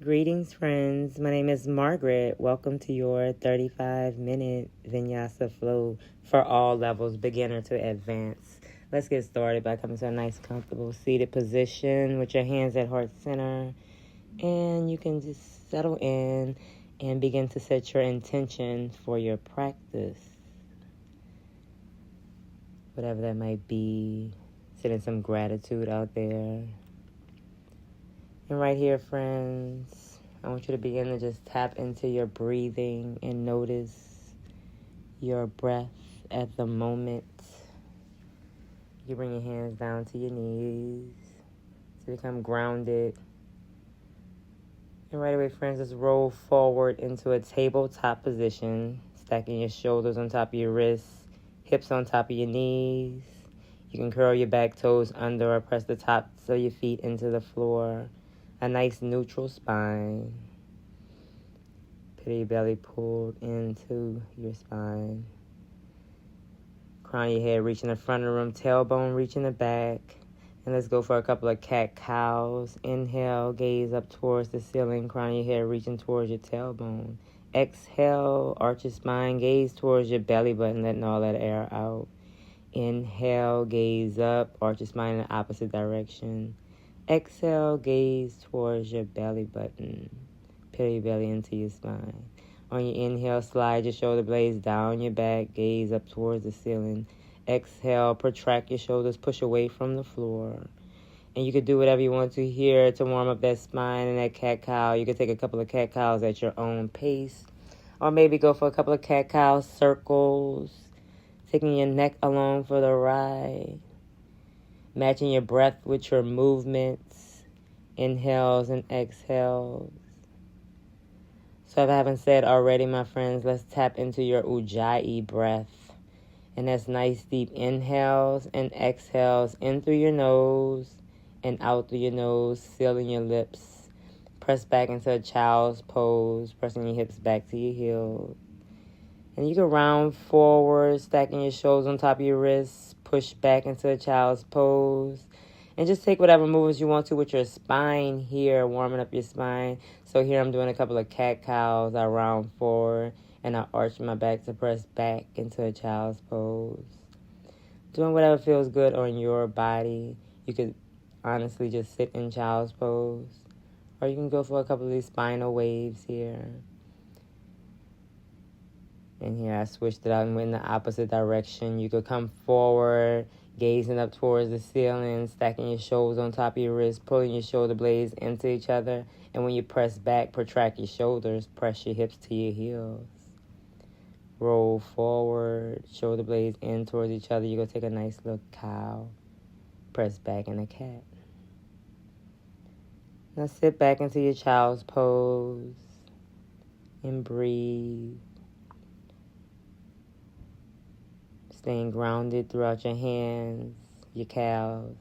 Greetings, friends. My name is Margaret. Welcome to your 35-minute Vinyasa flow for all levels, beginner to advanced. Let's get started by coming to a nice, comfortable seated position with your hands at heart center. And you can just settle in and begin to set your intention for your practice. Whatever that might be, sending some gratitude out there. And right here, friends, I want you to begin to just tap into your breathing and notice your breath at the moment. You bring your hands down to your knees to become grounded. And right away, friends, just roll forward into a tabletop position, stacking your shoulders on top of your wrists, hips on top of your knees. You can curl your back toes under or press the tops of your feet into the floor. A nice neutral spine. Put your belly pulled into your spine. Crown of your head reaching the front of the room, tailbone reaching the back. And let's go for a couple of cat-cows. Inhale, gaze up towards the ceiling, crown of your head reaching towards your tailbone. Exhale, arch your spine, gaze towards your belly button, letting all that air out. Inhale, gaze up, arch your spine in the opposite direction. Exhale, gaze towards your belly button. Peel your belly into your spine. On your inhale, slide your shoulder blades down your back. Gaze up towards the ceiling. Exhale, protract your shoulders, push away from the floor. And you could do whatever you want to here to warm up that spine and that cat-cow. You could take a couple of cat-cows at your own pace. Or maybe go for a couple of cat-cow circles. Taking your neck along for the ride. Matching your breath with your movements, inhales and exhales. So if I haven't said already, my friends, let's tap into your Ujjayi breath. And that's nice deep inhales and exhales in through your nose and out through your nose, sealing your lips. Press back into a child's pose, pressing your hips back to your heels. And you can round forward, stacking your shoulders on top of your wrists. Push back into a child's pose. And just take whatever movements you want to with your spine here, warming up your spine. So here I'm doing a couple of cat-cows. I round forward and I arch my back to press back into a child's pose. Doing whatever feels good on your body. You could honestly just sit in child's pose. Or you can go for a couple of these spinal waves here. And here I switched it out and went in the opposite direction. You could come forward, gazing up towards the ceiling, stacking your shoulders on top of your wrists, pulling your shoulder blades into each other. And when you press back, protract your shoulders, press your hips to your heels. Roll forward, shoulder blades in towards each other. You're going to take a nice little cow. Press back in a cat. Now sit back into your child's pose and breathe. Staying grounded throughout your hands, your calves.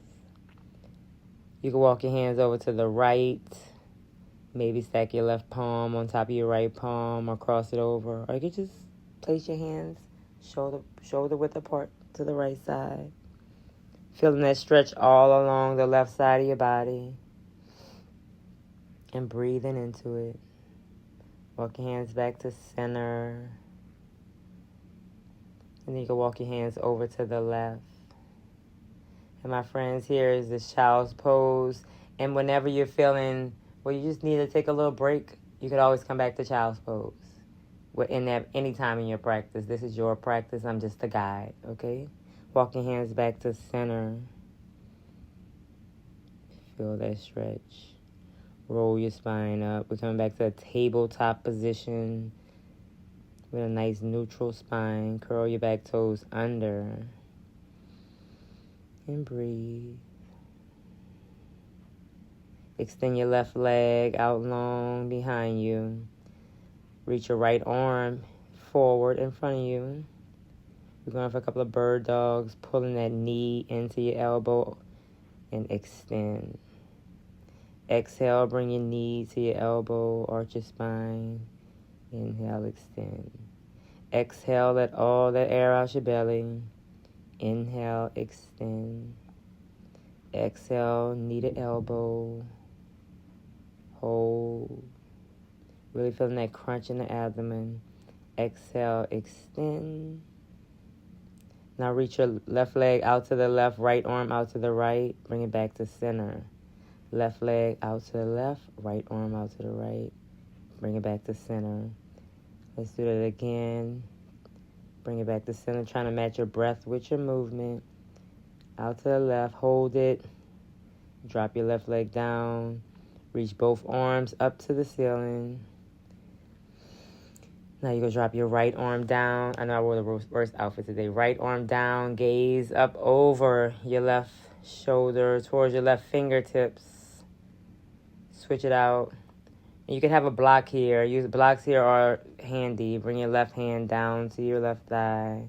You can walk your hands over to the right. Maybe stack your left palm on top of your right palm or cross it over. Or you can just place your hands shoulder width apart to the right side. Feeling that stretch all along the left side of your body. And breathing into it. Walk your hands back to center. And then you can walk your hands over to the left. And my friends, here is the child's pose. And whenever you're feeling, well, you just need to take a little break, you could always come back to child's pose. Any time in your practice. This is your practice. I'm just a guide, okay? Walk your hands back to center. Feel that stretch. Roll your spine up. We're coming back to a tabletop position. With a nice neutral spine. Curl your back toes under. And breathe. Extend your left leg out long behind you. Reach your right arm forward in front of you. We're going for a couple of bird dogs. Pulling that knee into your elbow. And extend. Exhale, bring your knee to your elbow. Arch your spine. Inhale, extend. Exhale, let all that air out your belly. Inhale, extend. Exhale, knee to elbow. Hold. Really feeling that crunch in the abdomen. Exhale, extend. Now reach your left leg out to the left, right arm out to the right. Bring it back to center. Left leg out to the left, right arm out to the right. Bring it back to center. Let's do that again. Bring it back to center, trying to match your breath with your movement. Out to the left, hold it. Drop your left leg down. Reach both arms up to the ceiling. Now you're going to drop your right arm down. I know I wore the worst outfit today. Right arm down, gaze up over your left shoulder, towards your left fingertips. Switch it out. And you can have a block here. Use blocks here are handy. Bring your left hand down to your left thigh.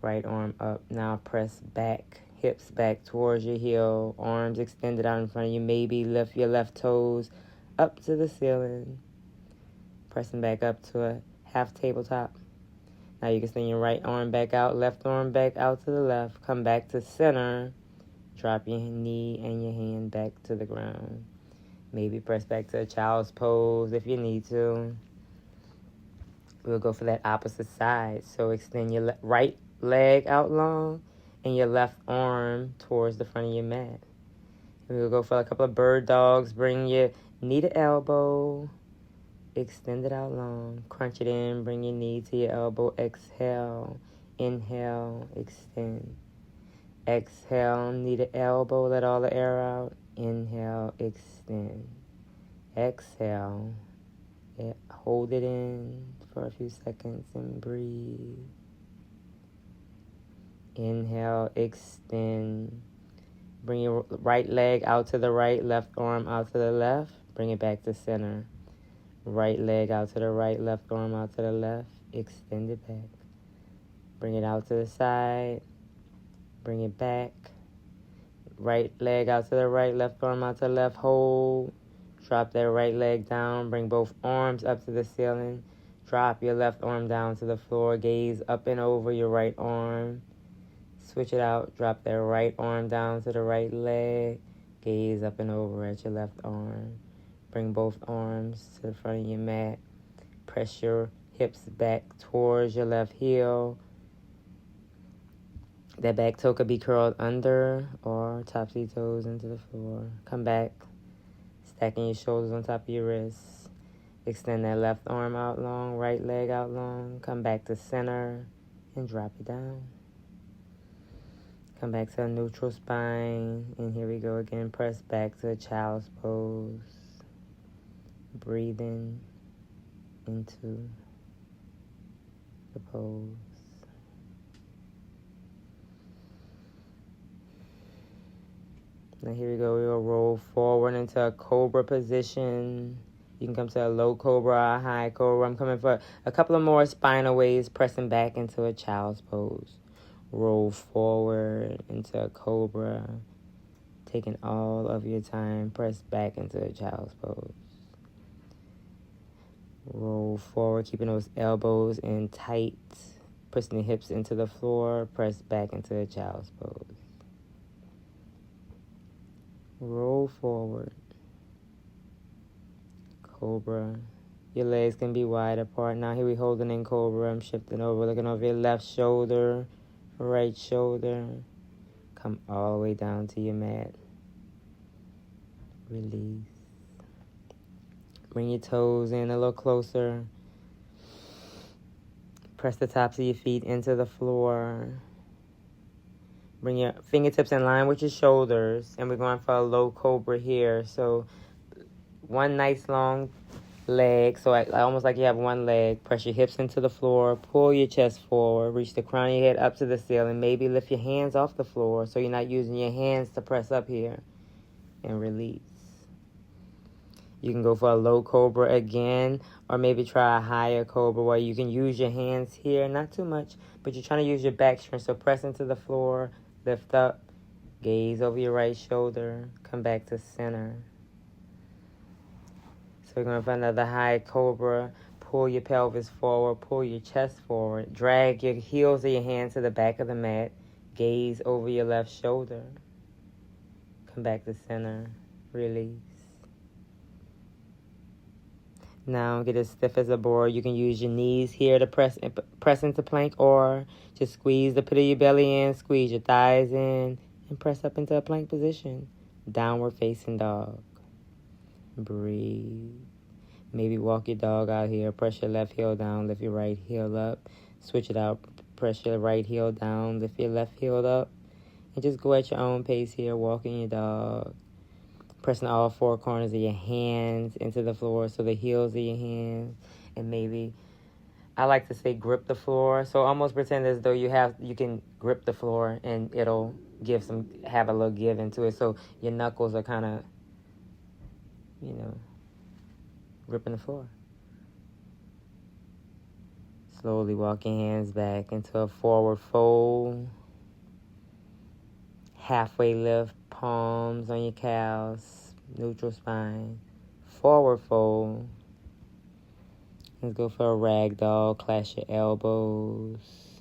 Right arm up. Now press back. Hips back towards your heel. Arms extended out in front of you. Maybe lift your left toes up to the ceiling. Pressing back up to a half tabletop. Now you can send your right arm back out, left arm back out to the left. Come back to center. Drop your knee and your hand back to the ground. Maybe press back to a child's pose if you need to. We'll go for that opposite side. So extend your right leg out long and your left arm towards the front of your mat. We'll go for a couple of bird dogs. Bring your knee to elbow. Extend it out long. Crunch it in. Bring your knee to your elbow. Exhale. Inhale. Extend. Exhale. Knee to elbow. Let all the air out. Inhale. Extend. Exhale. Hold it in for a few seconds and breathe. Inhale. Extend. Bring your right leg out to the right. Left arm out to the left. Bring it back to center. Right leg out to the right, left arm out to the left. Extend it back. Bring it out to the side. Bring it back. Right leg out to the right, left arm out to the left. Hold. Drop that right leg down. Bring both arms up to the ceiling. Drop your left arm down to the floor. Gaze up and over your right arm. Switch it out. Drop that right arm down to the right leg. Gaze up and over at your left arm. Bring both arms to the front of your mat. Press your hips back towards your left heel. That back toe could be curled under or topsy-toes into the floor. Come back, stacking your shoulders on top of your wrists. Extend that left arm out long, right leg out long. Come back to center and drop it down. Come back to a neutral spine. And here we go again. Press back to a child's pose. Breathing into the pose. Now here we go. We will roll forward into a cobra position. You can come to a low cobra, a high cobra. I'm coming for a couple of more spinal waves, pressing back into a child's pose. Roll forward into a cobra. Taking all of your time. Press back into a child's pose. Roll forward, keeping those elbows in tight. Pressing the hips into the floor. Press back into a child's pose. Roll forward. Cobra. Your legs can be wide apart. Now here we holding in cobra. I'm shifting over, looking over your left shoulder, right shoulder. Come all the way down to your mat. Release. Bring your toes in a little closer. Press the tops of your feet into the floor. Bring your fingertips in line with your shoulders. And we're going for a low cobra here. So one nice long leg. So I almost like you have one leg. Press your hips into the floor. Pull your chest forward. Reach the crown of your head up to the ceiling. Maybe lift your hands off the floor so you're not using your hands to press up here. And release. You can go for a low cobra again, or maybe try a higher cobra where you can use your hands here, not too much, but you're trying to use your back strength. So press into the floor, lift up, gaze over your right shoulder, come back to center. So we're going for another high cobra. Pull your pelvis forward, pull your chest forward, drag your heels of your hands to the back of the mat, gaze over your left shoulder, come back to center, release. Now get as stiff as a board. You can use your knees here to press into plank, or just squeeze the pit of your belly in, squeeze your thighs in, and press up into a plank position. Downward facing dog. Breathe. Maybe walk your dog out here. Press your left heel down, lift your right heel up. Switch it out. Press your right heel down, lift your left heel up. And just go at your own pace here, walking your dog. Pressing all four corners of your hands into the floor, so the heels of your hands. And maybe, I like to say grip the floor. So almost pretend as though you can grip the floor, and it'll have a little give into it. So your knuckles are kind of, gripping the floor. Slowly walk your hands back into a forward fold. Halfway lift, palms on your calves, neutral spine. Forward fold. Let's go for a ragdoll. Clasp your elbows.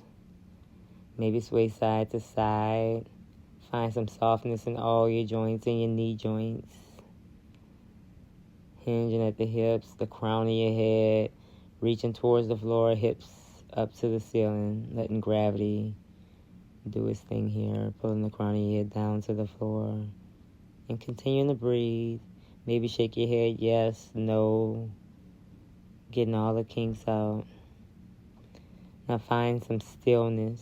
Maybe sway side to side. Find some softness in all your joints and your knee joints. Hinging at the hips, the crown of your head, reaching towards the floor, hips up to the ceiling, letting gravity do its thing here, pulling the crown of your head down to the floor, and continuing to breathe. Maybe shake your head, yes, no, getting all the kinks out. Now find some stillness.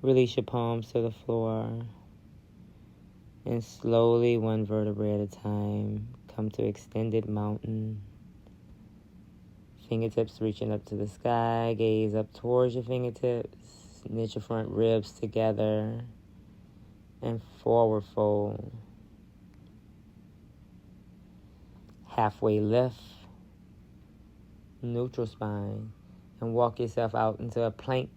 Release your palms to the floor, and slowly, one vertebrae at a time, come to extended mountain. Fingertips reaching up to the sky. Gaze up towards your fingertips. Knit your front ribs together. And forward fold. Halfway lift. Neutral spine. And walk yourself out into a plank.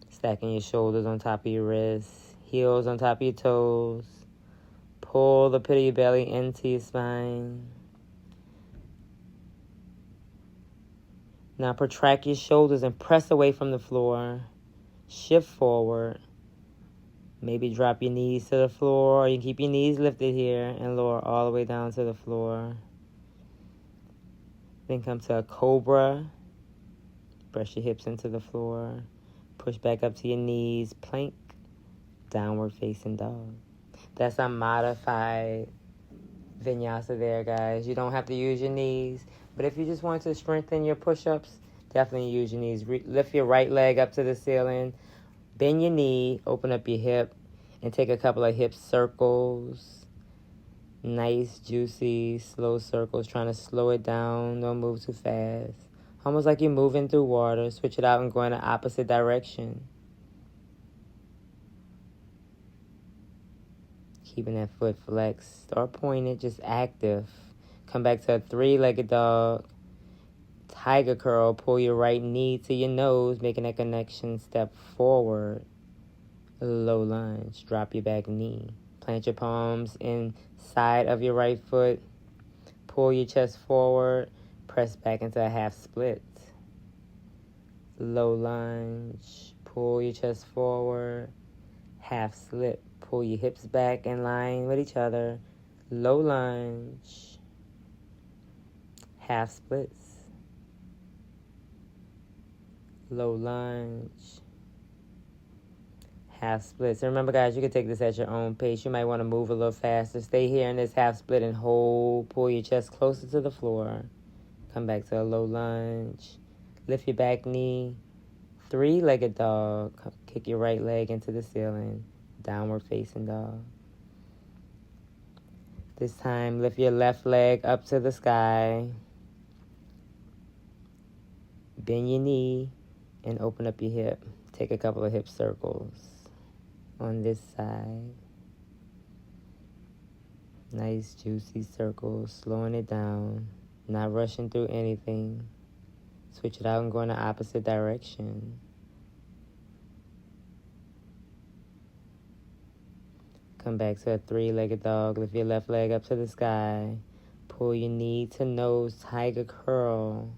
Stacking your shoulders on top of your wrists. Heels on top of your toes. Pull the pit of your belly into your spine. Now protract your shoulders and press away from the floor. Shift forward. Maybe drop your knees to the floor, or you can keep your knees lifted here and lower all the way down to the floor. Then come to a cobra. Press your hips into the floor. Push back up to your knees. Plank. Downward facing dog. That's a modified vinyasa there, guys. You don't have to use your knees. But if you just want to strengthen your push-ups, definitely use your knees. Lift your right leg up to the ceiling. Bend your knee. Open up your hip. And take a couple of hip circles. Nice, juicy, slow circles. Trying to slow it down. Don't move too fast. Almost like you're moving through water. Switch it out and go in the opposite direction. Keeping that foot flexed or pointed, just active. Come back to a three-legged dog. Tiger curl. Pull your right knee to your nose, making that connection. Step forward. Low lunge. Drop your back knee. Plant your palms inside of your right foot. Pull your chest forward. Press back into a half split. Low lunge. Pull your chest forward. Half slip. Pull your hips back in line with each other. Low lunge. Half splits. Low lunge. Half splits. And remember, guys, you can take this at your own pace. You might want to move a little faster. Stay here in this half split and hold. Pull your chest closer to the floor. Come back to a low lunge. Lift your back knee. Three-legged dog. Kick your right leg into the ceiling. Downward facing dog. This time, lift your left leg up to the sky. Bend your knee and open up your hip. Take a couple of hip circles on this side. Nice, juicy circles, slowing it down. Not rushing through anything. Switch it out and go in the opposite direction. Come back to a three-legged dog. Lift your left leg up to the sky. Pull your knee to nose, tiger curl.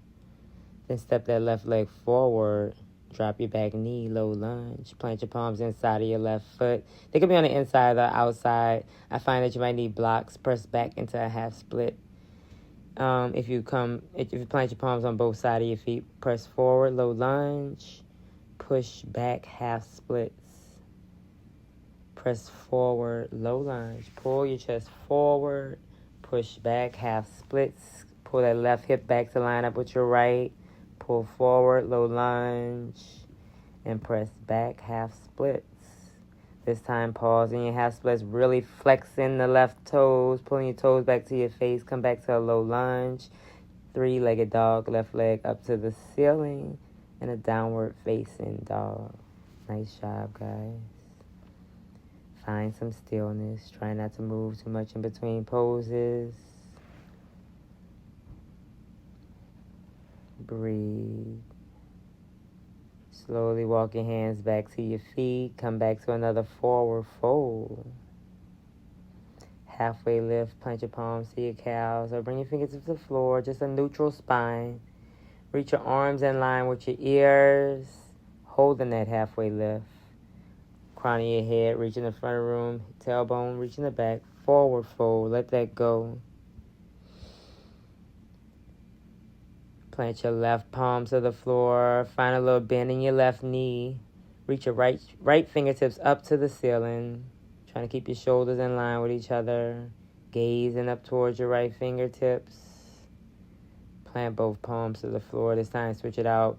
Then step that left leg forward Drop your back knee, low lunge. Plant your palms inside of your left foot. They could be on the inside or the outside. I find that you might need blocks. Press back into a half split. If you plant your palms on both sides of your feet, press forward, low lunge. Push back, half splits. Press forward, low lunge. Pull your chest forward. Push back, half splits. Pull that left hip back to line up with your right. Pull forward, low lunge. And press back, half splits. This time, pause in your half splits. Really flexing the left toes. Pulling your toes back to your face. Come back to a low lunge. Three-legged dog. Left leg up to the ceiling. And a downward facing dog. Nice job, guys. Find some stillness. Try not to move too much in between poses. Breathe. Slowly walk your hands back to your feet. Come back to another forward fold. Halfway lift. Plant your palms to your calves or bring your fingers to the floor. Just a neutral spine. Reach your arms in line with your ears. Holding that halfway lift. Crown of your head, reach in the front of the room. Tailbone, reach in the back. Forward fold. Let that go. Plant your left palm to the floor. Find a little bend in your left knee. Reach your right fingertips up to the ceiling. Trying to keep your shoulders in line with each other. Gazing up towards your right fingertips. Plant both palms to the floor. This time, switch it out.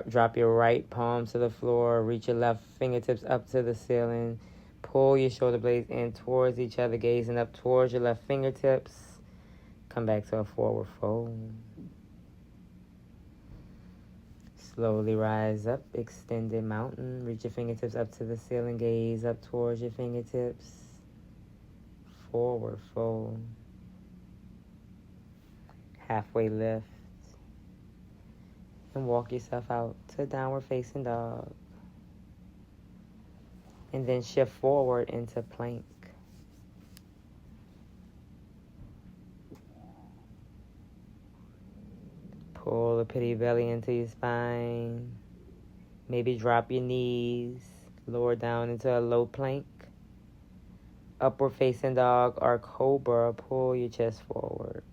Drop your right palm to the floor. Reach your left fingertips up to the ceiling. Pull your shoulder blades in towards each other, gazing up towards your left fingertips. Come back to a forward fold. Slowly rise up, extended mountain. Reach your fingertips up to the ceiling, gaze up towards your fingertips. Forward fold. Halfway lift. And walk yourself out to downward facing dog. And then shift forward into plank. Pull the pity belly into your spine. Maybe drop your knees. Lower down into a low plank. Upward facing dog or cobra. Pull your chest forward.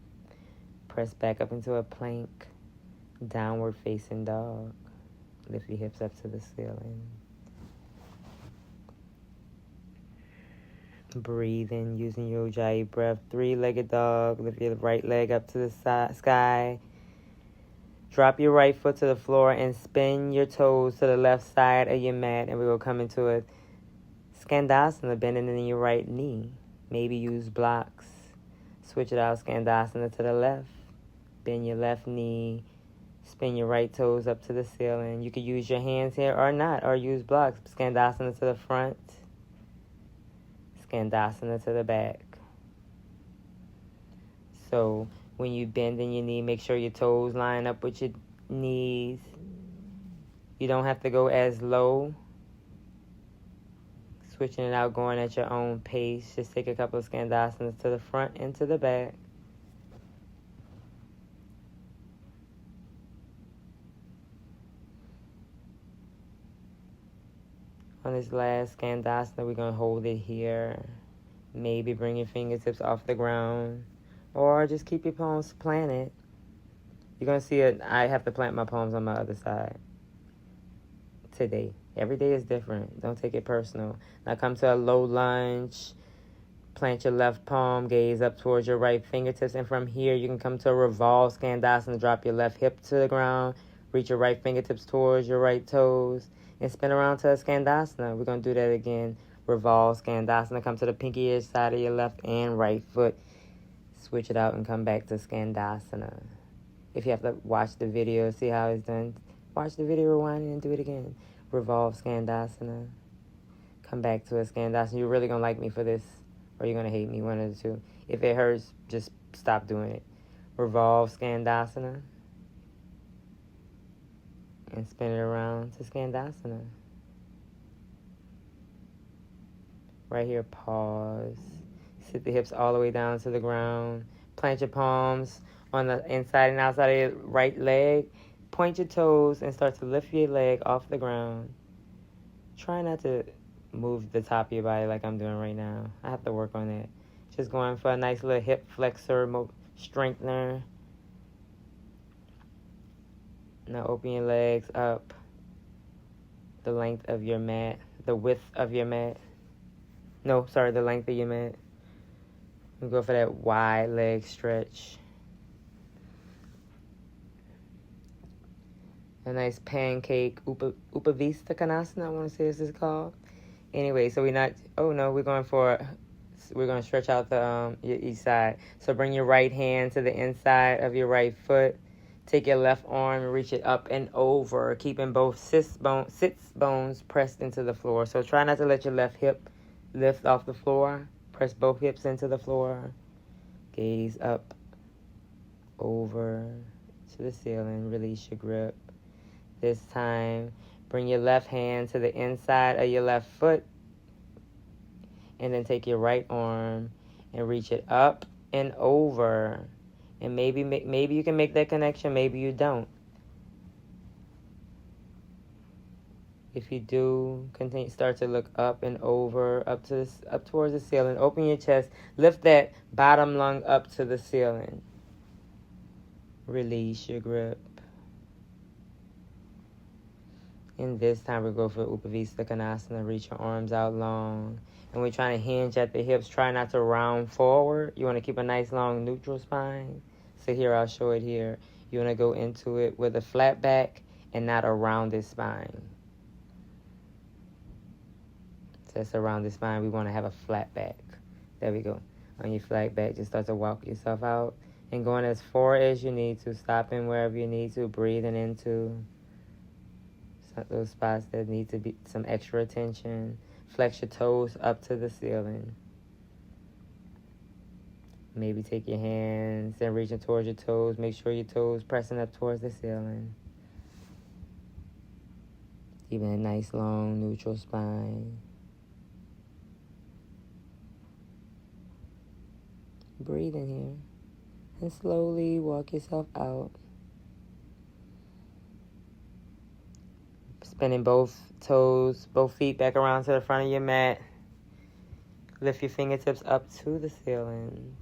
Press back up into a plank. Downward facing dog. Lift your hips up to the ceiling. Breathe in using your Ujjayi breath. Three-legged dog. Lift your right leg up to the sky. Drop your right foot to the floor and spin your toes to the left side of your mat. And we will come into a Skandasana, bending in your right knee. Maybe use blocks. Switch it out, Skandasana to the left. Bend your left knee. Spin your right toes up to the ceiling. You could use your hands here or not, or use blocks. Skandasana to the front. Skandasana to the back. So when you bend in your knee, make sure your toes line up with your knees. You don't have to go as low. Switching it out, going at your own pace. Just take a couple of Skandasanas to the front and to the back. On this last Skandasana, we're going to hold it here. Maybe bring your fingertips off the ground. Or just keep your palms planted. You're going to see it. I have to plant my palms on my other side today. Every day is different. Don't take it personal. Now come to a low lunge. Plant your left palm. Gaze up towards your right fingertips. And from here, you can come to a revolve Skandasana. Drop your left hip to the ground. Reach your right fingertips towards your right toes. And spin around to a Skandasana. We're going to do that again. Revolve Skandasana. Come to the pinky-ish side of your left and right foot. Switch it out and come back to Skandasana. If you have to watch the video, see how it's done, watch the video, rewind it, and do it again. Revolve Skandasana. Come back to a Skandasana. You're really going to like me for this, or you're going to hate me, one of the two. If it hurts, just stop doing it. Revolve Skandasana. And spin it around to Skandasana. Right here, pause. Sit the hips all the way down to the ground. Plant your palms on the inside and outside of your right leg. point your toes and start to lift your leg off the ground. Try not to move the top of your body like I'm doing right now. I have to work on that. Just going for a nice little hip flexor strengthener. Now open your legs up the length of your mat, the width of your mat. No, sorry, the length of your mat. We go for that wide leg stretch. A nice pancake Upavista Konasana, I want to say this is called. Anyway, so we're going to stretch out the your each side. So bring your right hand to the inside of your right foot. Take your left arm and reach it up and over, keeping both sits bones pressed into the floor. So try not to let your left hip lift off the floor. Press both hips into the floor. Gaze up, over to the ceiling. Release your grip. This time, bring your left hand to the inside of your left foot. And then take your right arm and reach it up and over. And maybe you can make that connection, maybe you don't. If you do, start to look up and over, up towards the ceiling. Open your chest. Lift that bottom lung up to the ceiling. Release your grip. And this time we go for Upavista Konasana. Reach your arms out long. And we're trying to hinge at the hips. Try not to round forward. You want to keep a nice long neutral spine. So here, I'll show it here. You want to go into it with a flat back and not a rounded spine. So that's a rounded spine. We want to have a flat back. There we go. On your flat back, just start to walk yourself out. And going as far as you need to. Stopping wherever you need to. Breathing into those spots that need to be some extra attention. Flex your toes up to the ceiling. Maybe take your hands and reaching towards your toes. Make sure your toes pressing up towards the ceiling. Keeping a nice long neutral spine. Breathe in here. And slowly walk yourself out. Spinning both feet back around to the front of your mat. Lift your fingertips up to the ceiling.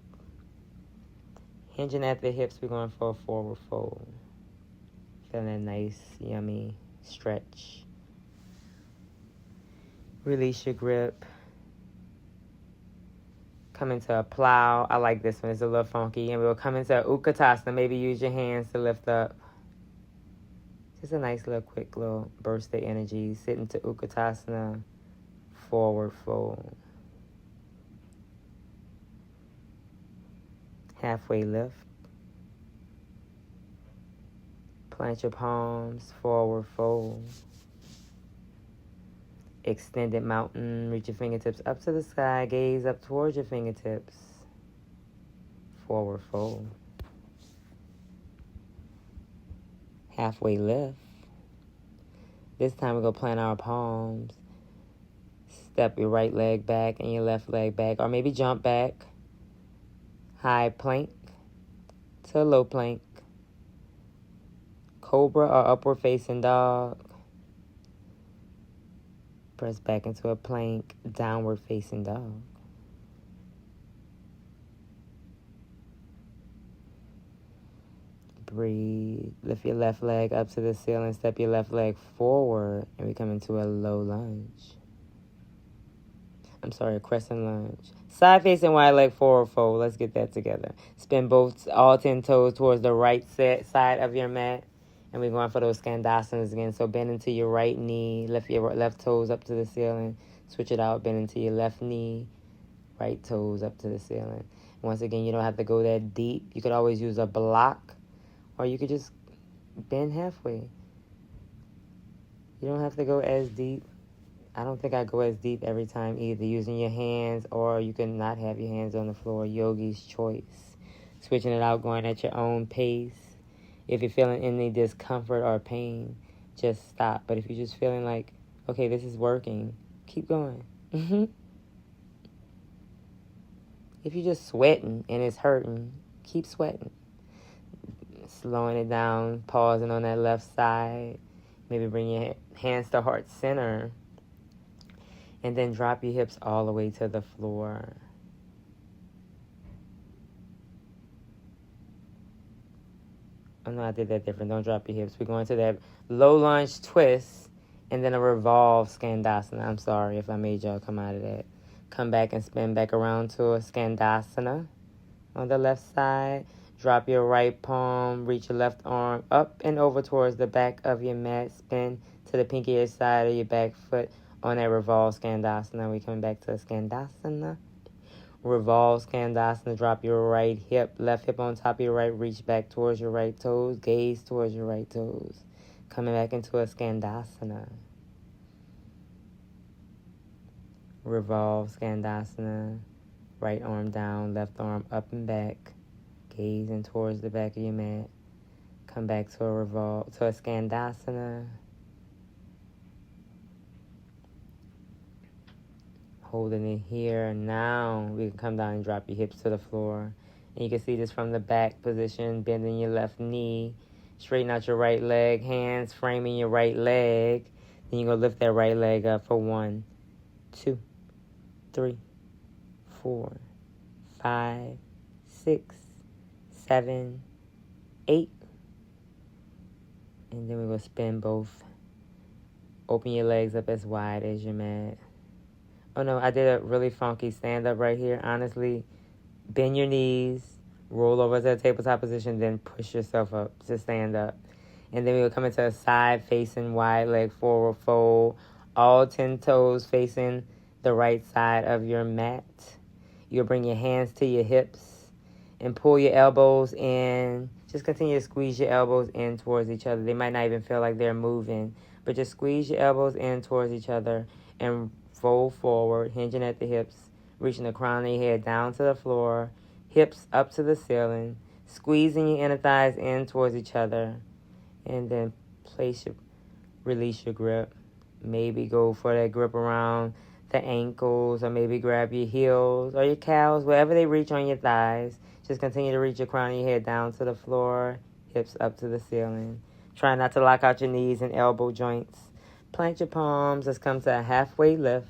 Hinging at the hips, we're going for a forward fold. Feeling a nice, yummy stretch. Release your grip. Come into a plow. I like this one. It's a little funky. And we'll come into a Utkatasana. Maybe use your hands to lift up. Just a nice little quick little burst of energy. Sit into Utkatasana, forward fold. Halfway lift. Plant your palms, forward fold. Extended mountain. Reach your fingertips up to the sky. Gaze up towards your fingertips. Forward fold. Halfway lift. This time we're going to plant our palms. Step your right leg back and your left leg back. Or maybe jump back. High plank to low plank. Cobra or upward facing dog. Press back into a plank. Downward facing dog. Breathe. Lift your left leg up to the ceiling. Step your left leg forward. And we come into a low lunge. A crescent lunge. Side facing wide leg forward fold. Let's get that together. Spin all 10 toes towards the right side of your mat. And we're going for those Skandasanas again. So bend into your right knee. Lift your left toes up to the ceiling. Switch it out. Bend into your left knee. Right toes up to the ceiling. Once again, you don't have to go that deep. You could always use a block. Or you could just bend halfway. You don't have to go as deep. I don't think I go as deep every time either. Using your hands, or you can not have your hands on the floor. Yogi's choice. Switching it out, going at your own pace. If you're feeling any discomfort or pain, just stop. But if you're just feeling like, okay, this is working, keep going. If you're just sweating and it's hurting, keep sweating. slowing it down, pausing on that left side. Maybe bring your hands to heart center. And then drop your hips all the way to the floor. Oh no, I did that different. Don't drop your hips. We're going to that low lunge twist and then a revolve Skandasana. I'm sorry if I made y'all come out of that. Come back and spin back around to a Skandasana on the left side. Drop your right palm, reach your left arm up and over towards the back of your mat. Spin to the pinky side of your back foot on that revolve Skandasana. We're coming back to a Skandasana. Revolve Skandasana. Drop your right hip, left hip on top of your right. Reach back towards your right toes. Gaze towards your right toes. Coming back into a Skandasana. Revolve Skandasana. Right arm down, left arm up and back. Gazing towards the back of your mat. Come back to a revolve, to a Skandasana. Holding it here. Now we can come down and drop your hips to the floor. And you can see this from the back position, bending your left knee. Straighten out your right leg, hands framing your right leg. Then you're going to lift that right leg up for 1, 2, 3, 4, 5, 6, 7, 8. And then we're going to spin both. Open your legs up as wide as your mat. Oh no, I did a really funky stand up right here. Honestly, bend your knees, roll over to a tabletop position, then push yourself up to stand up. And then we will come into a side facing wide leg forward fold. All 10 toes facing the right side of your mat. You'll bring your hands to your hips and pull your elbows in. Just continue to squeeze your elbows in towards each other. They might not even feel like they're moving, but just squeeze your elbows in towards each other and fold forward, hinging at the hips, reaching the crown of your head down to the floor, hips up to the ceiling, squeezing your inner thighs in towards each other, and then release your grip. Maybe go for that grip around the ankles, or maybe grab your heels or your calves, wherever they reach on your thighs. Just continue to reach your crown of your head down to the floor, hips up to the ceiling. Try not to lock out your knees and elbow joints. Plant your palms. Let's come to a halfway lift.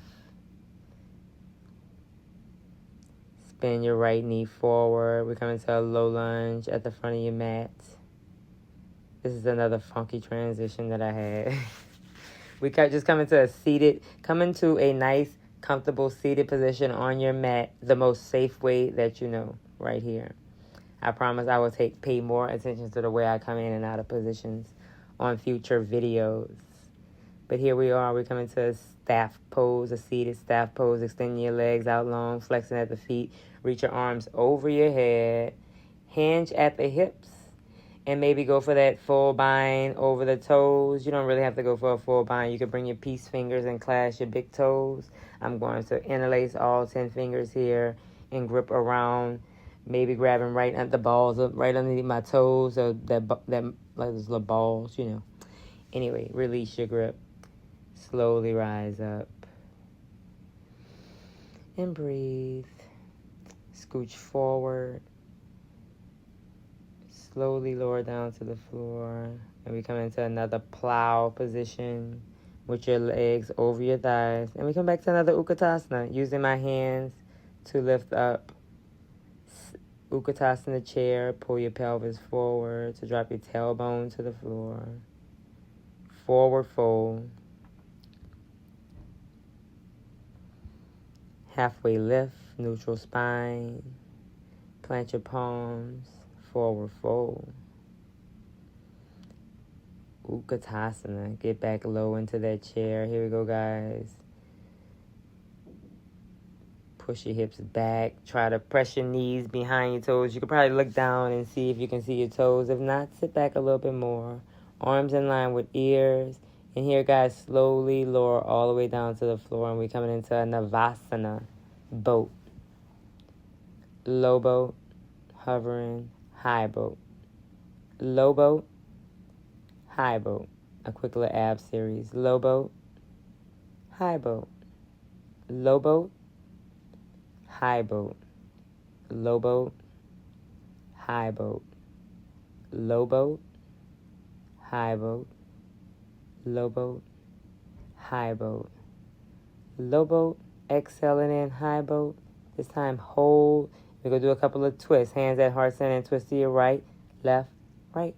Spin your right knee forward. We're coming to a low lunge at the front of your mat. This is another funky transition that I had. We just come into a nice, comfortable seated position on your mat, the most safe way that you know, right here. I promise I will pay more attention to the way I come in and out of positions on future videos. But here we are. We're coming to a staff pose, a seated staff pose. Extend your legs out long, flexing at the feet. Reach your arms over your head. Hinge at the hips. And maybe go for that full bind over the toes. You don't really have to go for a full bind. You can bring your peace fingers and clasp your big toes. I'm going to interlace all 10 fingers here and grip around. Maybe grabbing right at the balls, right underneath my toes. So that like those little balls, you know. Anyway, release your grip. Slowly rise up. And breathe. Scooch forward. Slowly lower down to the floor. And we come into another plow position with your legs over your thighs. And we come back to another Utkatasana, using my hands to lift up. Utkatasana chair. Pull your pelvis forward to drop your tailbone to the floor. Forward fold. Halfway lift, neutral spine. Plant your palms. Forward fold. Utkatasana. Get back low into that chair. Here we go, guys. Push your hips back. Try to press your knees behind your toes. You can probably look down and see if you can see your toes. If not, sit back a little bit more. Arms in line with ears. And here, guys, slowly lower all the way down to the floor. And we're coming into a Navasana boat. Low boat. Hovering. High boat. Low boat. High boat. A quick little ab series. Low boat. High boat. Low boat. High boat. Low boat. High boat. low boat, high boat, low boat, high boat, low boat, exhaling in, high boat. This time hold. We're going to do a couple of twists. Hands at heart center and twist to your right, left, right,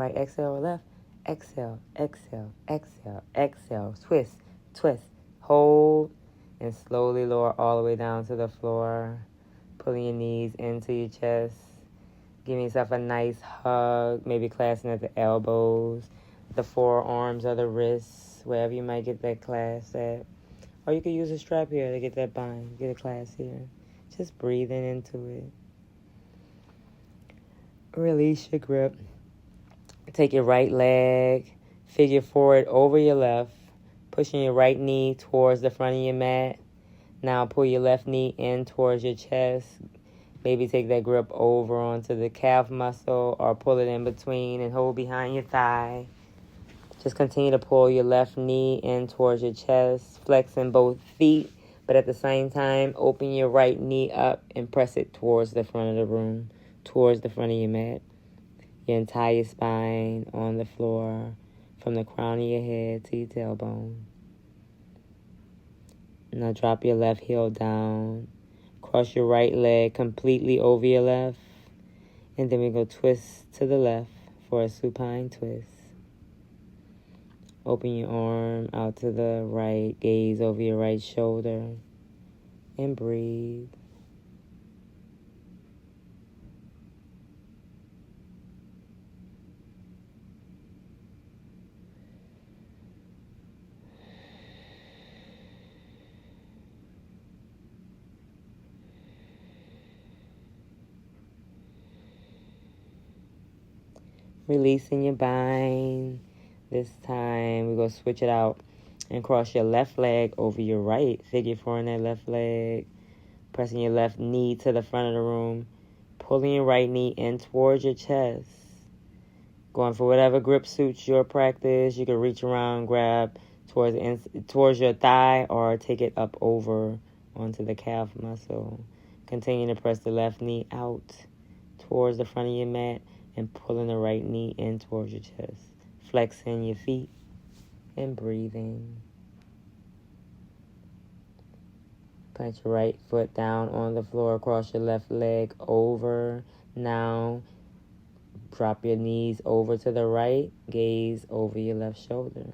exhale, left, exhale, exhale, exhale, exhale, twist, twist, hold, and slowly lower all the way down to the floor, pulling your knees into your chest, giving yourself a nice hug, maybe clasping at the elbows, the forearms or the wrists, wherever you might get that clasp at. Or you could use a strap here to get that bind, get a clasp here. Just breathing into it. Release your grip. Take your right leg, figure forward over your left, pushing your right knee towards the front of your mat. Now pull your left knee in towards your chest. Maybe take that grip over onto the calf muscle or pull it in between and hold behind your thigh. Just continue to pull your left knee in towards your chest, flexing both feet, but at the same time, open your right knee up and press it towards the front of the room, towards the front of your mat. Your entire spine on the floor, from the crown of your head to your tailbone. Now drop your left heel down. Cross your right leg completely over your left. And then we go twist to the left for a supine twist. Open your arm out to the right, gaze over your right shoulder, and breathe. Releasing your bind. This time we're going to switch it out and cross your left leg over your right. Figure four in that left leg. Pressing your left knee to the front of the room. Pulling your right knee in towards your chest. Going for whatever grip suits your practice. You can reach around, grab towards your thigh, or take it up over onto the calf muscle. Continue to press the left knee out towards the front of your mat and pulling the right knee in towards your chest. Flexing your feet and breathing. Plant your right foot down on the floor. Cross your left leg over. Now, drop your knees over to the right. Gaze over your left shoulder.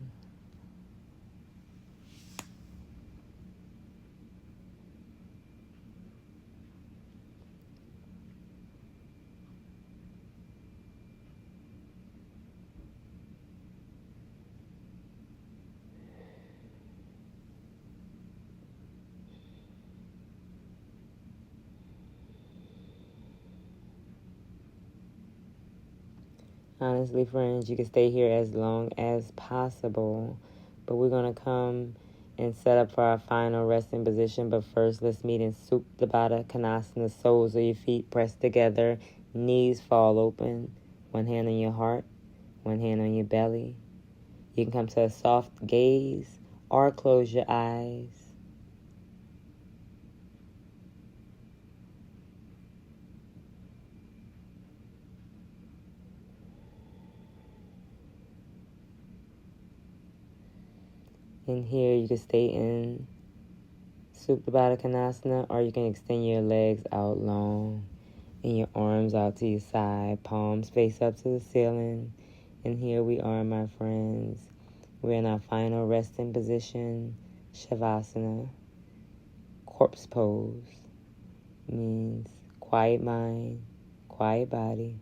Honestly, friends, you can stay here as long as possible. But we're going to come and set up for our final resting position. But first, let's meet in Supta Baddha Konasana. Soles of your feet pressed together. Knees fall open. One hand on your heart. One hand on your belly. You can come to a soft gaze or close your eyes. And here you can stay in Supta Baddha Konasana, or you can extend your legs out long and your arms out to your side, palms face up to the ceiling. And here we are, my friends. We're in our final resting position, Shavasana. Corpse pose means quiet mind, quiet body.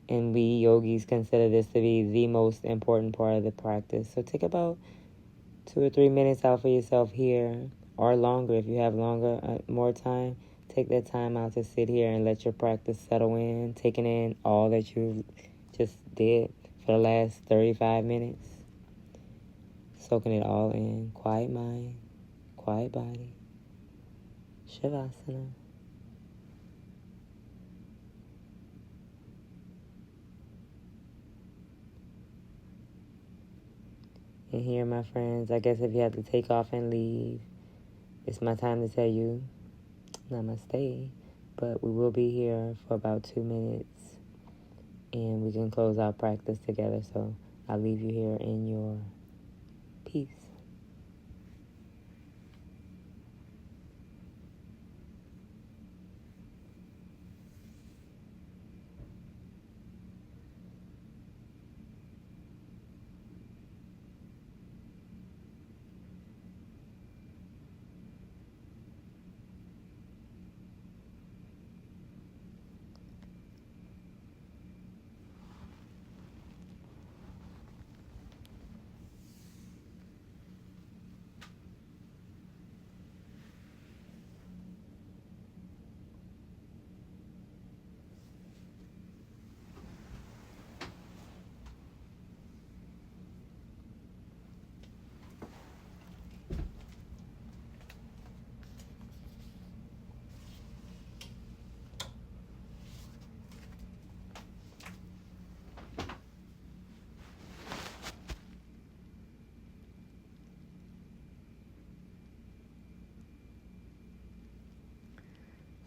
And we yogis consider this to be the most important part of the practice. So take about 2 or 3 minutes out for yourself here, or longer if you have more time. Take that time out to sit here and let your practice settle in, taking in all that you just did for the last 35 minutes. Soaking it all in. Quiet mind, quiet body. Shavasana. And here, my friends, I guess if you have to take off and leave, it's my time to tell you namaste. But we will be here for about 2 minutes and we can close our practice together. So I'll leave you here in your peace.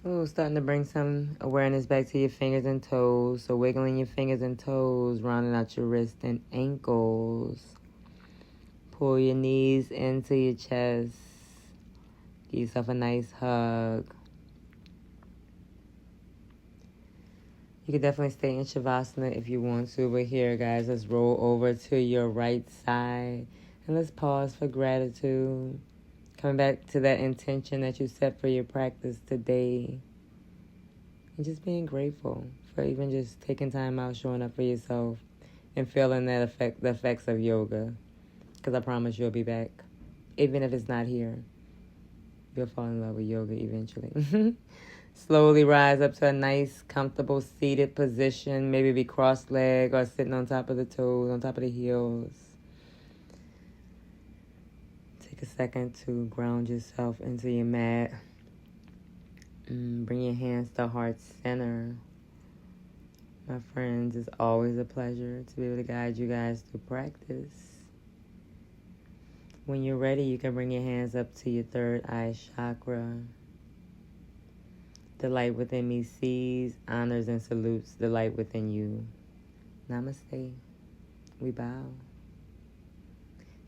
Oh, starting to bring some awareness back to your fingers and toes. So wiggling your fingers and toes, rounding out your wrists and ankles. Pull your knees into your chest. Give yourself a nice hug. You can definitely stay in Shavasana if you want to. But here, guys, let's roll over to your right side. And let's pause for gratitude. Coming back to that intention that you set for your practice today. And just being grateful for even just taking time out, showing up for yourself, and feeling the effects of yoga. Because I promise you'll be back. Even if it's not here, you'll fall in love with yoga eventually. Slowly rise up to a nice, comfortable, seated position. Maybe be cross-legged or sitting on top of the toes, on top of the heels. Take a second to ground yourself into your mat. Bring your hands to heart center. My friends, it's always a pleasure to be able to guide you guys through practice. When you're ready, you can bring your hands up to your third eye chakra. The light within me sees, honors, and salutes the light within you. Namaste. We bow.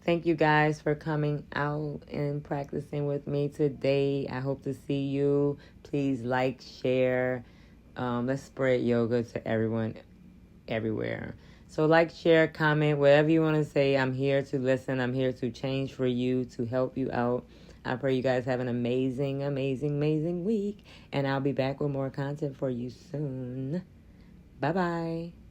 Thank you guys for coming out and practicing with me today. I hope to see you. Please like, share. Let's spread yoga to everyone, everywhere. So like, share, comment, whatever you want to say. I'm here to listen. I'm here to change for you, to help you out. I pray you guys have an amazing, amazing, amazing week. And I'll be back with more content for you soon. Bye-bye.